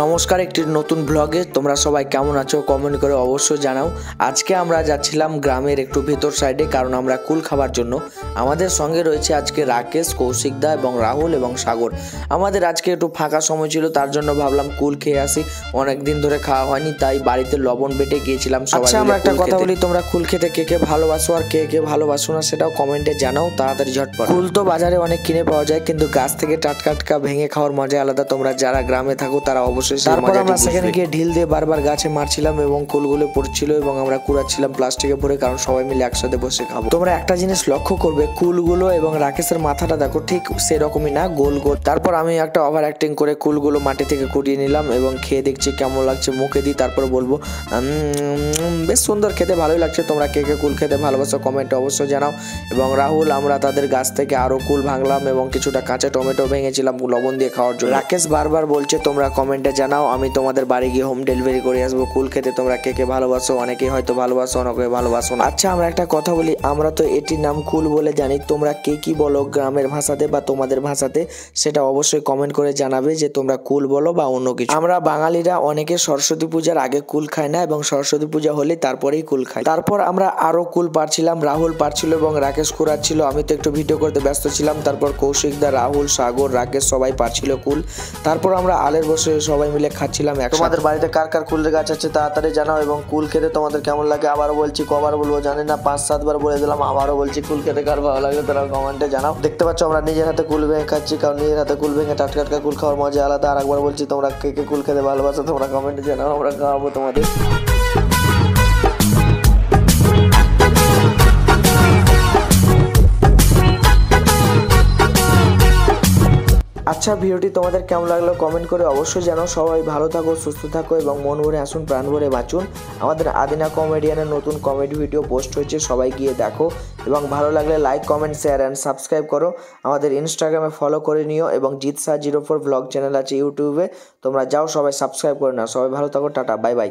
নমস্কার, একটি নতুন ব্লগে তোমরা সবাই কেমন আছো কমেন্ট করে অবশ্যই জানাও। আজকে আমরা যাচ্ছিলাম গ্রামের একটু ভেতর সাইডে, কারণ আমরা কুল খাবার জন্য। আমাদের সঙ্গে রয়েছে আজকে রাকেশ, কৌশিক দা এবং রাহুল এবং সাগর। আমাদের আজকে একটু ফাঁকা সময় ছিল, তার জন্য ভাবলাম কুল খেয়ে আসি। অনেক দিন ধরে খাওয়া হয়নি, তাই বাড়িতে লবণ বেটে গিয়েছিলাম সবাই। আচ্ছা, আমরা একটা কথা বলি, তোমরা কুল খেতে কে কে ভালোবাসো আর কে কে ভালোবাসো না সেটাও কমেন্টে জানাও তাড়াতাড়ি ঝটপট। কুল তো বাজারে অনেক কিনে পাওয়া যায়, কিন্তু গাছ থেকে টাটকা ভেঙে খাওয়ার মজা আলাদা। তোমরা যারা গ্রামে থাকো তারা অবশ্যই। তারপর আমরা সেখানে গিয়ে ঢিল দিয়ে বারবার গাছে মারছিলাম এবং কুলগুলো পড়ছিল এবং আমরা কুড়াচ্ছিলাম প্লাস্টিকে ভরে, কারণ সবাই মিলে একসাথে বসে খাবো। তোমরা একটা জিনিস লক্ষ্য করবে, কুলগুলো এবং রাকেশের মাথাটা দেখো ঠিক সেরকমই না, গোল গোল। তারপর আমি একটা ওভার অ্যাক্টিং করে কুলগুলো মাটি থেকে কুড়িয়ে নিলাম এবং খেয়ে দেখছি কেমন লাগছে, মুখে দিই, তারপর বলবো বেশ সুন্দর, খেতে ভালোই লাগছে। তোমরা কে কে কুল খেতে ভালোবাসো কমেন্টে অবশ্যই জানাও। এবং রাহুল, আমরা তাদের গাছ থেকে আরো কুল ভাঙলাম এবং কিছুটা কাঁচা টমেটো ভেঙেছিলাম লবণ দিয়ে খাওয়ার জন্য। রাকেশ বারবার বলছে তোমরা কমেন্টে জানাও, আমি তোমাদের বাড়ি গিয়ে হোম ডেলিভারি করে আসবো। কুল খেতে তোমরা কে কে ভালোবাসো, অনেকেই হয়তো ভালোবাসো, অনেকে ভালোবাসো না। আচ্ছা, আমরা একটা কথা বলি, আমরা তো এটির নাম কুল বলে জানি, তোমরা কে কি বলো গ্রামের ভাষাতে বা তোমাদের ভাষাতে, সেটা অবশ্যই কমেন্ট করে জানাবে যে তোমরা কুল বলো বা অন্য কিছু। আমরা বাঙালিরা অনেকে সরস্বতী পূজার আগে কুল খায় না এবং সরস্বতী পূজা হলে তারপরেই কুল খায়। তারপর আমরা আরো কুল পারছিলাম, রাহুল পারছিল এবং রাকেশ কুড়াচ্ছিল, আমি তো একটু ভিডিও করতে ব্যস্ত ছিলাম। তারপর কৌশিক দা, রাহুল, সাগর, রাকেশ সবাই পারছিল কুল। তারপর আমরা আলের বসে সবাই মিলে খাচ্ছিলাম। তোমাদের বাড়িতে কার কার কুলের গাছ আছে তাড়াতাড়ি জানাও, এবং কুল খেতে তোমাদের কেমন লাগে আবারও বলছি, কবার বলবো জানি না, 5-7 বার বলে দিলাম, আবারও বলছি কুল খেতে কার ভালো লাগে তারা কমেন্টে জানাও। দেখতে পাচ্ছ আমরা নিজের হাতে কুল ভেঙে খাচ্ছি, কারণ নিজের হাতে কুল ভেঙে টাটকা কুল খাওয়ার মজা আলাদা। আর একবার বলছি, তোমরা কে কে কুল খেতে ভালোবাসো তোমরা কমেন্টে জানাও, আমরা খাওয়াবো তোমাদের। আচ্ছা, ভিডিওটি তোমাদের কেমন লাগলো কমেন্ট করে অবশ্যই জানাও। সবাই ভালো থাকো, সুস্থ থাকো এবং মন ভরে আসুন, প্রাণ ভরে বাঁচুন। আমাদের আদিনা কমেডিয়ানের নতুন কমেডি ভিডিও পোস্ট হয়েছে, সবাই গিয়ে দেখো এবং ভালো লাগলে like, comment, share and subscribe করো। আমাদের ইনস্টাগ্রামে ফলো করে নিও এবং জিৎসা 04 ব্লগ চ্যানেল আছে ইউটিউবে, তোমরা যাও সবাই সাবস্ক্রাইব করে নাও। সবাই ভালো থাকো, টাটা, বাই বাই।